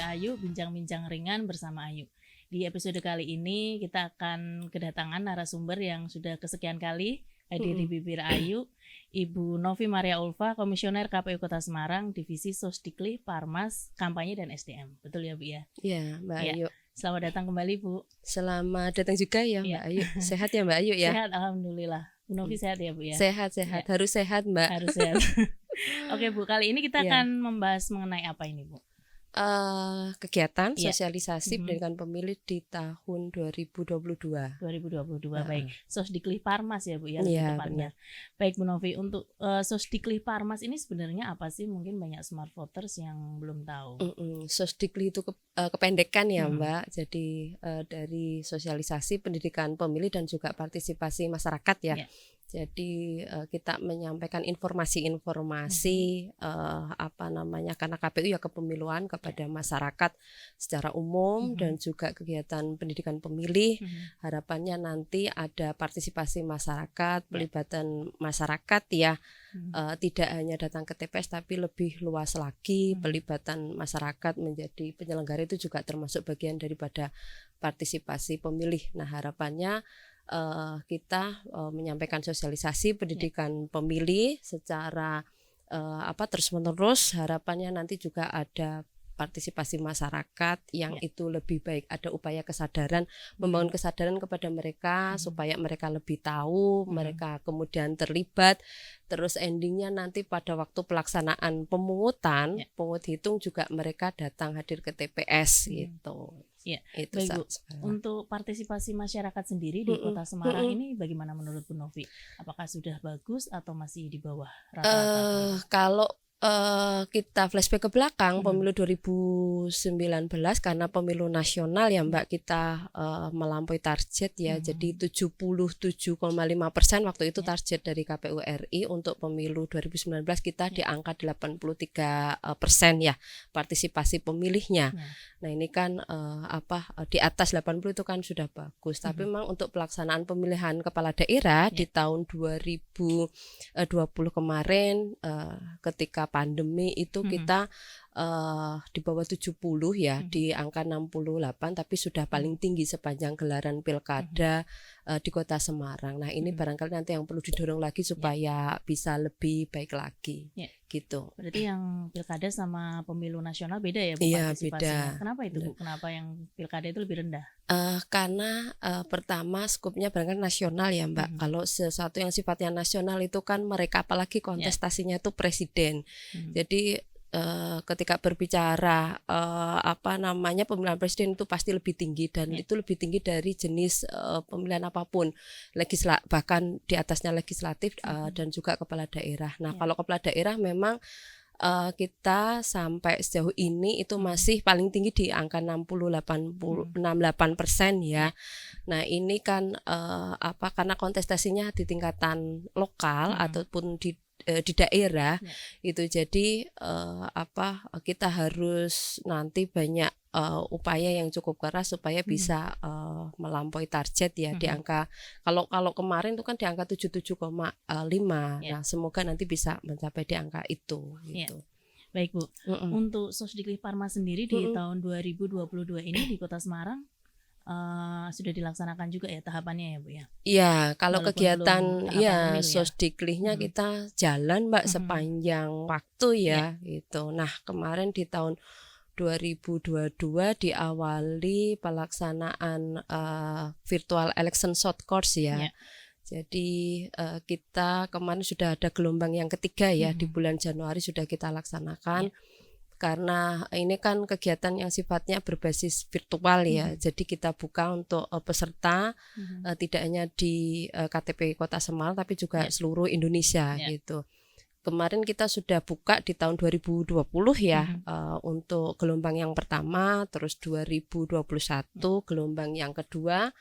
Ayu, bincang-bincang ringan bersama Ayu. Di episode kali ini kita akan kedatangan narasumber yang sudah kesekian kali hadir di Bibir Ayu, Ibu Novi Maria Ulfa, Komisioner KPU Kota Semarang, Divisi Sosdikli, Parmas, Kampanye dan SDM. Betul ya Bu ya? Iya Mbak Ayu. Selamat datang kembali Bu. Selamat datang juga ya Mbak Ayu. Sehat ya Mbak Ayu ya? Sehat, Alhamdulillah. Bu Novi sehat ya Bu ya? Sehat. Ya. Harus sehat Mbak. Harus sehat. Oke Bu, kali ini kita akan membahas mengenai apa ini Bu? Kegiatan sosialisasi pendidikan pemilih di tahun 2022. Baik. Sosdikli Parmas ya Bu ya, lebih tepatnya. Benar. Baik Bu Novi, untuk Sosdikli Parmas ini sebenarnya apa sih? Mungkin banyak smart voters yang belum tahu. Sosdikli itu kependekan ya Mbak. Jadi dari sosialisasi pendidikan pemilih dan juga partisipasi masyarakat ya. Jadi kita menyampaikan informasi-informasi karena KPU ya kepemiluan kepada masyarakat secara umum dan juga kegiatan pendidikan pemilih. Harapannya nanti ada partisipasi masyarakat, pelibatan masyarakat ya. Tidak hanya datang ke TPS tapi lebih luas lagi, pelibatan masyarakat menjadi penyelenggara itu juga termasuk bagian daripada partisipasi pemilih. Nah, harapannya kita menyampaikan sosialisasi pendidikan pemilih secara terus-menerus. Harapannya nanti juga ada partisipasi masyarakat yang itu lebih baik, ada upaya kesadaran, membangun kesadaran kepada mereka supaya mereka lebih tahu, mereka kemudian terlibat. Terus endingnya nanti pada waktu pelaksanaan pemungutan, pungut hitung juga mereka datang hadir ke TPS gitu. Ya, baik Bu. Untuk partisipasi masyarakat sendiri di Kota Semarang ini bagaimana menurut Bu Novi? Apakah sudah bagus atau masih di bawah rata-rata? Kalau kita flashback ke belakang pemilu 2019 karena pemilu nasional ya Mbak, kita melampaui target ya. Jadi 77,5% waktu itu target dari KPU RI untuk pemilu 2019, kita di angka 83% ya partisipasi pemilihnya. Nah ini kan di atas 80 itu kan sudah bagus. Tapi memang untuk pelaksanaan pemilihan kepala daerah di tahun 2020 kemarin ketika pandemi itu kita di bawah 70 ya, di angka 68, tapi sudah paling tinggi sepanjang gelaran pilkada di Kota Semarang. Nah ini barangkali nanti yang perlu didorong lagi supaya bisa lebih baik lagi gitu. Berarti yang pilkada sama pemilu nasional beda ya Bu Beda. partisipasinya? Kenapa itu Bu? Kenapa yang pilkada itu lebih rendah? Karena pertama skupnya barangkali nasional ya Mbak. Kalau sesuatu yang sifatnya nasional itu kan mereka apalagi kontestasinya itu presiden. Jadi ketika berbicara pemilihan presiden itu pasti lebih tinggi dan itu lebih tinggi dari jenis pemilihan apapun, bahkan di atasnya legislatif dan juga kepala daerah. Nah kalau kepala daerah memang kita sampai sejauh ini itu masih paling tinggi di angka 68% ya. Nah ini kan karena kontestasinya di tingkatan lokal ataupun di daerah itu, jadi kita harus nanti banyak upaya yang cukup keras supaya bisa melampaui target ya di angka, kalau kemarin itu kan di angka 77,5. Nah semoga nanti bisa mencapai di angka itu gitu. Baik Bu, untuk Sosdikli Parmas sendiri di tahun 2022 ini di Kota Semarang sudah dilaksanakan juga ya tahapannya ya Bu ya? Iya, kalau walaupun kegiatan Sosdiklinya kita jalan Mbak sepanjang waktu ya gitu. Nah kemarin di tahun 2022 diawali pelaksanaan virtual election short course ya. Jadi kita kemarin sudah ada gelombang yang ketiga ya, di bulan Januari sudah kita laksanakan. Karena ini kan kegiatan yang sifatnya berbasis virtual ya, jadi kita buka untuk peserta tidak hanya di KTP Kota Semarang tapi juga seluruh Indonesia gitu. Kemarin kita sudah buka di tahun 2020 ya, untuk gelombang yang pertama, terus 2021 gelombang yang kedua.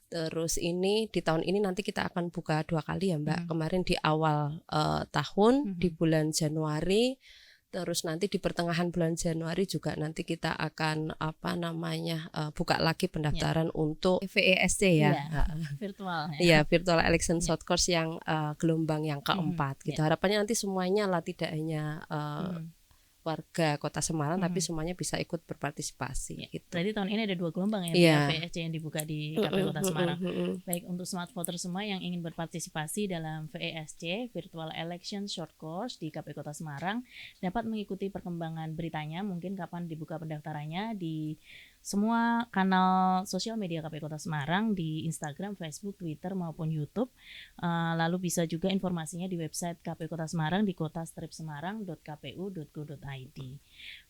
Terus ini di tahun ini nanti kita akan buka 2 kali ya Mbak. Kemarin di awal tahun di bulan Januari, terus nanti di pertengahan bulan Januari juga nanti kita akan buka lagi pendaftaran untuk VESC ya, virtual ya. Iya, virtual election short course yang gelombang yang keempat gitu. Harapannya nanti semuanya lah, tidak hanya warga Kota Semarang, tapi semuanya bisa ikut berpartisipasi. Gitu. Berarti tahun ini ada 2 gelombang ya VESC yang dibuka di KPU Kota Semarang. Baik, untuk smart voter semua yang ingin berpartisipasi dalam VESC Virtual Election Short Course di KPU Kota Semarang dapat mengikuti perkembangan beritanya, mungkin kapan dibuka pendaftarannya di semua kanal sosial media KPU Kota Semarang, di Instagram, Facebook, Twitter maupun YouTube. Lalu bisa juga informasinya di website KPU Kota Semarang di kota-semarang.kpu.go.id.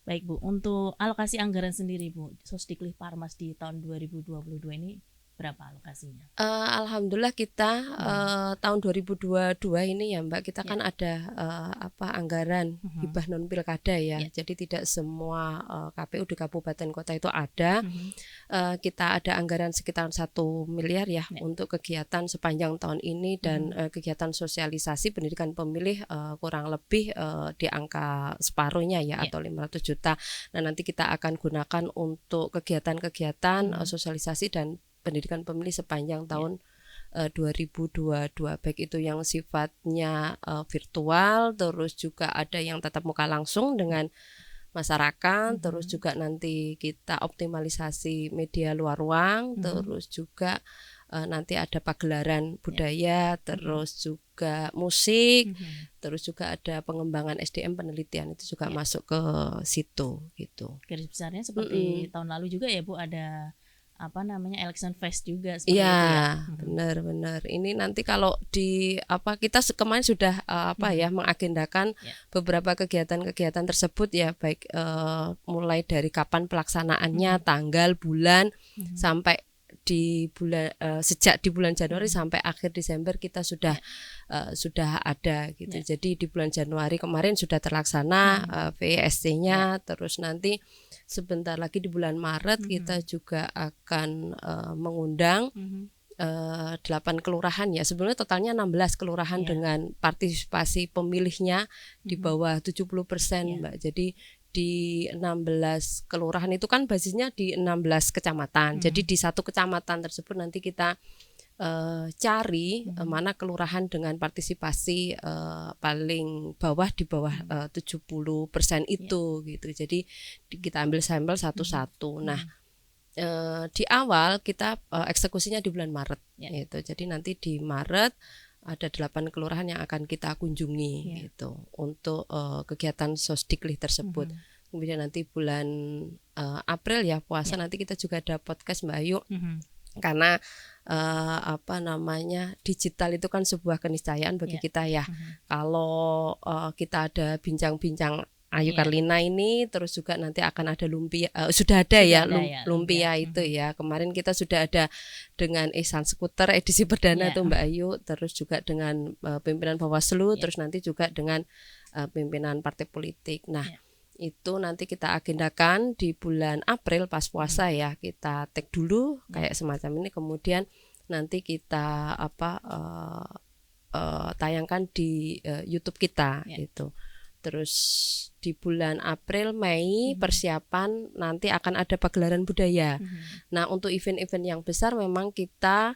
Baik Bu, untuk alokasi anggaran sendiri Bu, Sosdiklik Parmas di tahun 2022 ini berapa alokasinya? Alhamdulillah kita tahun 2022 ini ya Mbak, kita kan ada anggaran hibah non pilkada ya. Jadi tidak semua KPU di kabupaten kota itu ada. Kita ada anggaran sekitar 1 miliar ya untuk kegiatan sepanjang tahun ini, dan kegiatan sosialisasi pendidikan pemilih kurang lebih di angka separuhnya ya, atau 500 juta. Nah, nanti kita akan gunakan untuk kegiatan-kegiatan sosialisasi dan pendidikan pemilih sepanjang tahun 2022, baik itu yang sifatnya virtual, terus juga ada yang tatap muka langsung dengan masyarakat, terus juga nanti kita optimalisasi media luar ruang, terus juga nanti ada pagelaran budaya, terus juga musik, terus juga ada pengembangan SDM penelitian, itu juga masuk ke situ gitu. Garis besarnya seperti tahun lalu juga ya Bu, ada election fest juga seperti itu ya. Benar-benar. Ini nanti kalau di kita kemarin sudah mengagendakan beberapa kegiatan-kegiatan tersebut ya, baik mulai dari kapan pelaksanaannya, tanggal, bulan, sampai di bulan sejak di bulan Januari sampai akhir Desember kita sudah ada gitu. Jadi di bulan Januari kemarin sudah terlaksana VESC-nya, terus nanti sebentar lagi di bulan Maret kita juga akan mengundang 8 kelurahan ya. Sebenarnya totalnya 16 kelurahan dengan partisipasi pemilihnya di bawah 70% Mbak. Jadi di 16 kelurahan itu kan basisnya di 16 kecamatan. Jadi di satu kecamatan tersebut nanti kita cari mana kelurahan dengan partisipasi paling bawah di bawah 70% itu gitu. Jadi kita ambil sampel satu-satu. Nah, di awal kita eksekusinya di bulan Maret gitu. Jadi nanti di Maret ada 8 kelurahan yang akan kita kunjungi gitu untuk kegiatan Sosdiklik tersebut. Kemudian nanti bulan April ya puasa nanti kita juga ada podcast Mbak Ayu. Karena digital itu kan sebuah keniscayaan bagi kita ya. Kalau kita ada bincang-bincang Ayu Karlina ini, terus juga nanti akan ada lumpia, sudah ada lumpia itu ya. Kemarin kita sudah ada dengan Ihsan Skuter edisi perdana tuh Mbak Ayu, terus juga dengan pimpinan Bawaslu, terus nanti juga dengan pimpinan partai politik. Nah, itu nanti kita agendakan di bulan April pas puasa ya, kita tag dulu kayak semacam ini, kemudian nanti kita tayangkan di YouTube kita gitu. Terus di bulan April Mei persiapan nanti akan ada pagelaran budaya. Nah, untuk event-event yang besar memang kita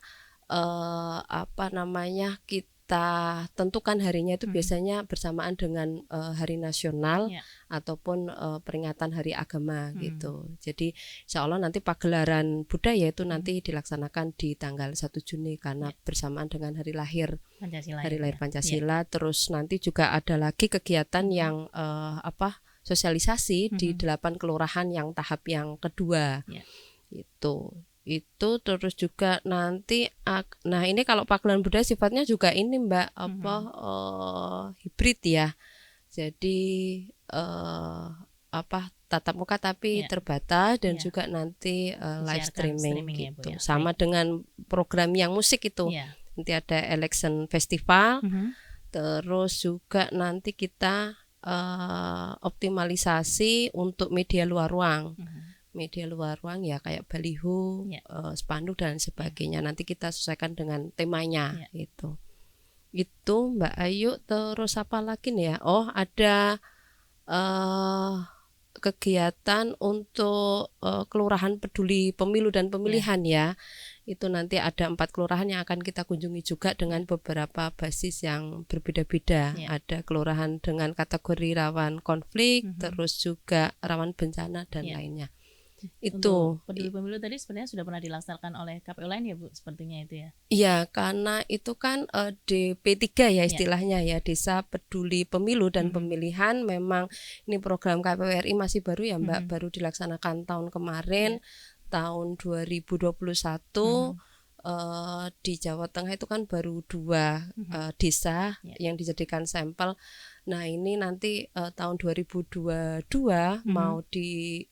kita tentukan harinya itu biasanya bersamaan dengan hari nasional ataupun peringatan hari agama gitu. Jadi insya Allah nanti pagelaran budaya itu nanti dilaksanakan di tanggal 1 Juni karena bersamaan dengan hari lahir Pancasila. Terus nanti juga ada lagi kegiatan yang sosialisasi di 8 kelurahan yang tahap yang kedua itu terus juga nanti nah ini kalau pagelaran budaya sifatnya juga ini Mbak hibrid ya. Jadi tatap muka tapi terbatas dan juga nanti live streaming gitu. Sama dengan program yang musik itu. Nanti ada election festival. Terus juga nanti kita optimalisasi untuk media luar ruang. Media luar ruang ya kayak baliho, spanduk dan sebagainya. Nanti kita sesuaikan dengan temanya gitu. Itu Mbak Ayu. Terus apa lagi nih ya? Oh, ada kegiatan untuk kelurahan peduli pemilu dan pemilihan ya. Itu nanti ada 4 kelurahan yang akan kita kunjungi juga dengan beberapa basis yang berbeda-beda. Ada kelurahan dengan kategori rawan konflik, terus juga rawan bencana dan lainnya. Itu untuk peduli pemilu tadi sebenarnya sudah pernah dilaksanakan oleh KPU lain ya Bu, sepertinya itu ya. Iya, karena itu kan DP3 ya istilahnya ya, Desa Peduli Pemilu dan Pemilihan. Memang ini program KPU RI masih baru ya Mbak, baru dilaksanakan tahun kemarin, tahun 2021. Di Jawa Tengah itu kan baru 2 desa yang dijadikan sampel. Nah ini nanti tahun 2022 mau di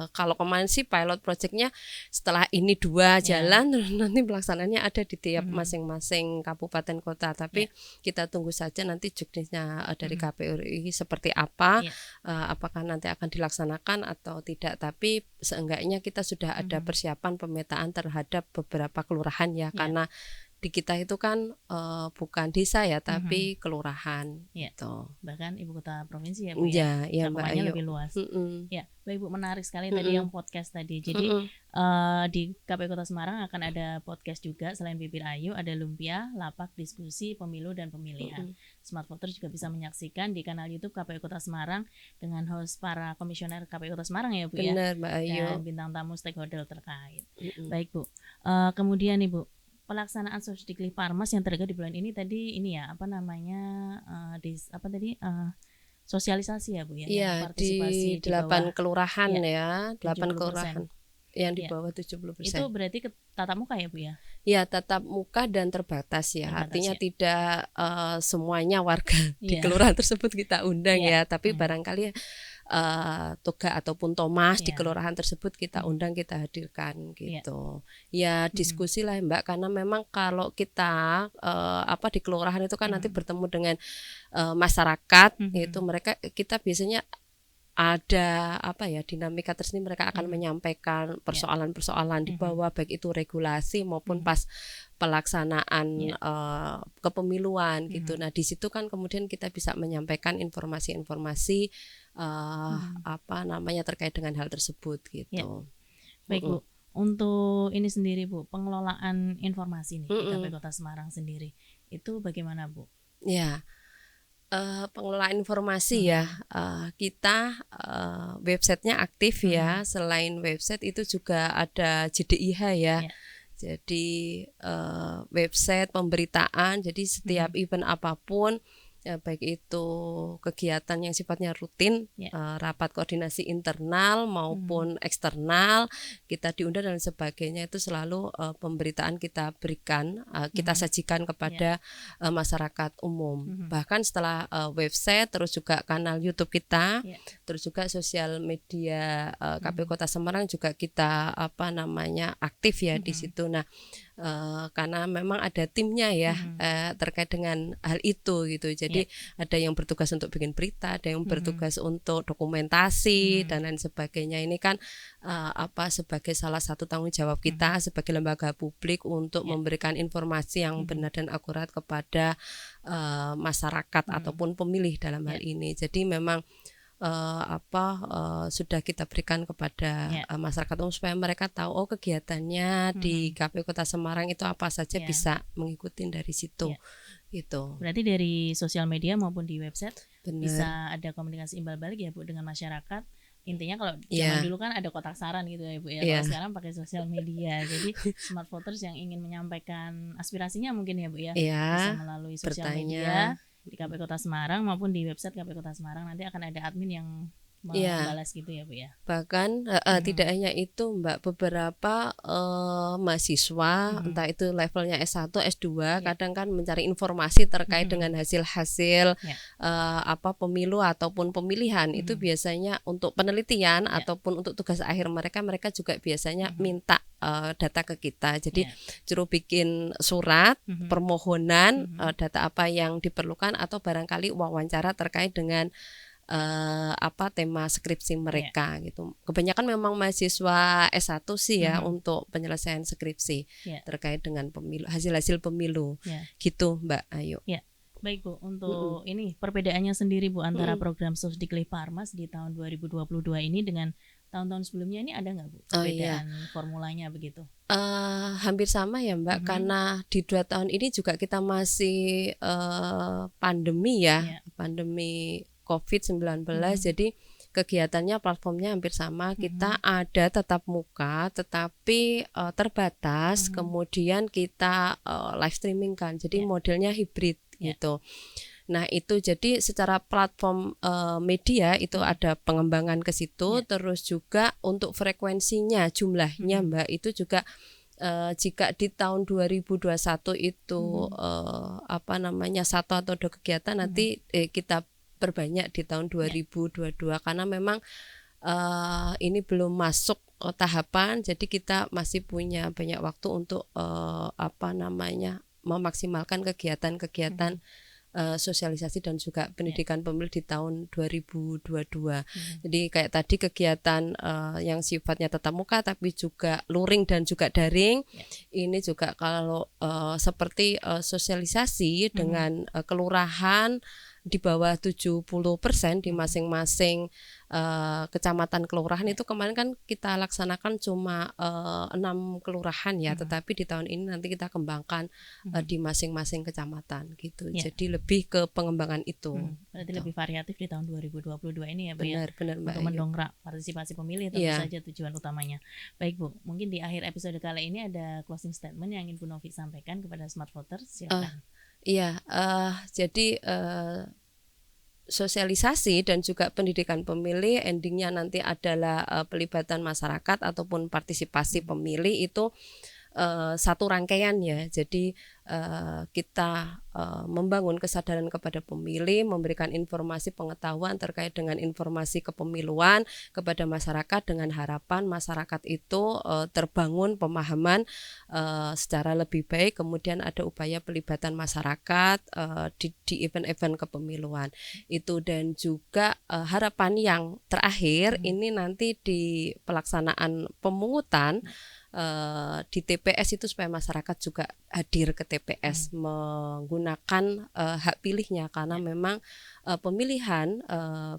kalau kemarin sih pilot projectnya setelah ini 2 jalan, terus nanti pelaksanaannya ada di tiap masing-masing kabupaten kota. Tapi kita tunggu saja nanti juknisnya dari KPU RI seperti apa, apakah nanti akan dilaksanakan atau tidak. Tapi seenggaknya kita sudah ada persiapan pemetaan terhadap beberapa kelurahan ya, karena di kita itu kan bukan desa ya, tapi kelurahan gitu. Bahkan ibu kota provinsi ya Bu ya, Mbak Ayu. Lebih luas. Ya, Baik Bu, menarik sekali tadi yang podcast tadi. Jadi di KPU Kota Semarang akan ada podcast juga selain Bibir Ayu, ada Lumpia, Lapak Diskusi Pemilu dan Pemilihan. Smart Voters juga bisa menyaksikan di kanal YouTube KPU Kota Semarang dengan host para komisioner KPU Kota Semarang ya Bu. Benar Mbak Ayu. Dan bintang tamu stakeholder terkait. Baik Bu. Kemudian nih Bu, pelaksanaan Sosdikli Parmas yang terdekat di bulan ini tadi ini ya sosialisasi ya Bu ya, iya, partisipasi di 8 kelurahan ya 8 kelurahan yang di bawah 70%. Itu berarti tatap muka ya Bu ya? Ya, tatap muka dan terbatas ya. Artinya tidak semuanya warga di kelurahan tersebut kita undang ya, tapi barangkali Toga ataupun Thomas di kelurahan tersebut kita undang, kita hadirkan gitu. Ya diskusi lah Mbak, karena memang kalau kita di kelurahan itu kan nanti bertemu dengan masyarakat, itu kita biasanya ada dinamika tersendiri, mereka akan menyampaikan persoalan-persoalan di bawah, baik itu regulasi maupun pas pelaksanaan kepemiluan gitu. Nah di situ kan kemudian kita bisa menyampaikan informasi-informasi terkait dengan hal tersebut gitu. Baik Bu, untuk ini sendiri Bu, pengelolaan informasi nih di KPU Kota Semarang sendiri itu bagaimana Bu? Ya. Pengelolaan informasi kita websitenya aktif ya. Selain website itu juga ada JDIH ya. Jadi website pemberitaan. Jadi setiap event apapun, baik itu kegiatan yang sifatnya rutin, rapat koordinasi internal maupun eksternal, kita diundang dan sebagainya, itu selalu pemberitaan kita berikan, kita sajikan kepada masyarakat umum. Bahkan setelah website, terus juga kanal YouTube kita, terus juga sosial media KPU Kota Semarang juga kita aktif ya di situ. Nah karena memang ada timnya ya terkait dengan hal itu gitu. Jadi ada yang bertugas untuk bikin berita, ada yang bertugas untuk dokumentasi dan lain sebagainya. Ini kan sebagai salah satu tanggung jawab kita sebagai lembaga publik untuk memberikan informasi yang benar dan akurat kepada masyarakat ataupun pemilih dalam hal ini. Jadi memang sudah kita berikan kepada masyarakat umum supaya mereka tahu kegiatannya di KPU Kota Semarang itu apa saja, bisa mengikuti dari situ gitu. Berarti dari sosial media maupun di website bisa ada komunikasi imbal balik ya Bu dengan masyarakat. Intinya kalau zaman dulu kan ada kotak saran gitu ya Bu ya. Kalau sekarang pakai sosial media. Jadi Smart Voters yang ingin menyampaikan aspirasinya mungkin ya Bu ya, bisa melalui sosial media di KPU Kota Semarang maupun di website KPU Kota Semarang. Nanti akan ada admin yang membalas gitu ya Bu ya. Bahkan tidak hanya itu Mbak, beberapa mahasiswa entah itu levelnya S1, S2 kadang kan mencari informasi terkait dengan hasil-hasil pemilu ataupun pemilihan. Itu biasanya untuk penelitian ataupun untuk tugas akhir mereka juga biasanya minta data ke kita. Jadi suruh bikin surat permohonan, data apa yang diperlukan, atau barangkali wawancara terkait dengan tema skripsi mereka gitu. Kebanyakan memang mahasiswa S1 sih ya untuk penyelesaian skripsi terkait dengan pemilu, hasil-hasil pemilu gitu Mbak Ayu. Baik Bu, Mm-mm. untuk ini perbedaannya sendiri Bu antara Mm-mm. program Sosdiklik Parmas di tahun 2022 ini dengan tahun-tahun sebelumnya ini ada nggak Bu Oh iya. perbedaan formulanya begitu? Hampir sama ya Mbak, Mhm. karena di 2 tahun ini juga kita masih pandemi ya, Ya. pandemi COVID-19. Mhm. Jadi kegiatannya platformnya hampir sama. Mhm. Kita ada tatap muka, tetapi terbatas. Mhm. Kemudian kita live streaming kan, jadi Ya. modelnya hibrid Ya. gitu. Nah, itu jadi secara platform media itu Mhm. ada pengembangan ke situ, Ya. terus juga untuk frekuensinya jumlahnya Mhm. Mbak itu juga jika di tahun 2021 itu Mhm. apa namanya satu atau dua kegiatan, Mhm. nanti kita perbanyak di tahun Ya. 2022 karena memang ini belum masuk tahapan, jadi kita masih punya banyak waktu untuk apa namanya memaksimalkan kegiatan-kegiatan Mhm. sosialisasi dan juga Ya. pendidikan pemilih di tahun 2022. Mhm. Jadi kayak tadi kegiatan yang sifatnya tatap muka tapi juga luring dan juga daring. Ya. Ini juga kalau seperti sosialisasi Mhm. dengan kelurahan di bawah 70% di Mhm. masing-masing kecamatan kelurahan, Ya. itu kemarin kan kita laksanakan cuma 6 kelurahan ya, Mhm. tetapi di tahun ini nanti kita kembangkan Mhm. di masing-masing kecamatan gitu. Ya. Jadi lebih ke pengembangan itu Berarti gitu. lebih variatif di tahun 2022 ini ya Bu ya, Benar Mbak untuk Ayu. mendongkrak partisipasi pemilih tentu Iya. saja tujuan utamanya. Baik Bu, mungkin di akhir episode kali ini ada closing statement yang ingin Bu Novi sampaikan kepada smart voters, Eh, silakan. iya, jadi sosialisasi dan juga pendidikan pemilih endingnya nanti adalah pelibatan masyarakat ataupun partisipasi Mhm. pemilih itu satu rangkaian ya. Jadi kita membangun kesadaran kepada pemilih, memberikan informasi pengetahuan terkait dengan informasi kepemiluan kepada masyarakat dengan harapan masyarakat itu terbangun pemahaman secara lebih baik. Kemudian ada upaya pelibatan masyarakat di event-event kepemiluan itu, dan juga harapan yang terakhir Mhm. ini nanti di pelaksanaan pemungutan Ya. di TPS itu supaya masyarakat juga hadir ke TPS Mhm. menggunakan hak pilihnya, karena Ya. memang pemilihan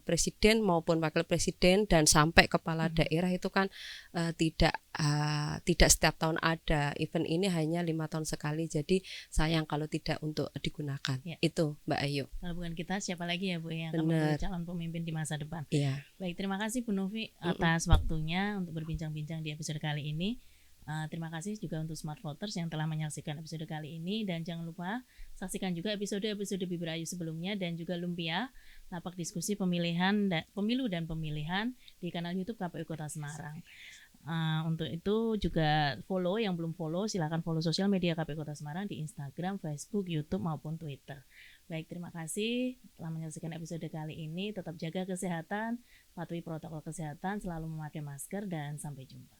presiden maupun wakil presiden dan sampai kepala Mhm. daerah itu kan tidak setiap tahun ada. Event ini hanya 5 tahun sekali, jadi sayang kalau tidak untuk digunakan. Ya. Itu Mbak Ayu. Kalau bukan kita siapa lagi ya Bu yang akan memilih Benar. calon pemimpin di masa depan. Iya. Baik, terima kasih Bu Novi Mm-mm. atas waktunya untuk berbincang-bincang di episode kali ini. Terima kasih juga untuk Smart Voters yang telah menyaksikan episode kali ini, dan jangan lupa saksikan juga episode-episode Bibir Ayu sebelumnya dan juga Lumpia, lapak diskusi pemilu dan pemilihan di kanal YouTube KPU Kota Semarang. Untuk itu juga follow yang belum follow, silakan follow sosial media KPU Kota Semarang di Instagram, Facebook, YouTube maupun Twitter. Baik, terima kasih telah menyaksikan episode kali ini. Tetap jaga kesehatan, patuhi protokol kesehatan, selalu memakai masker, dan sampai jumpa.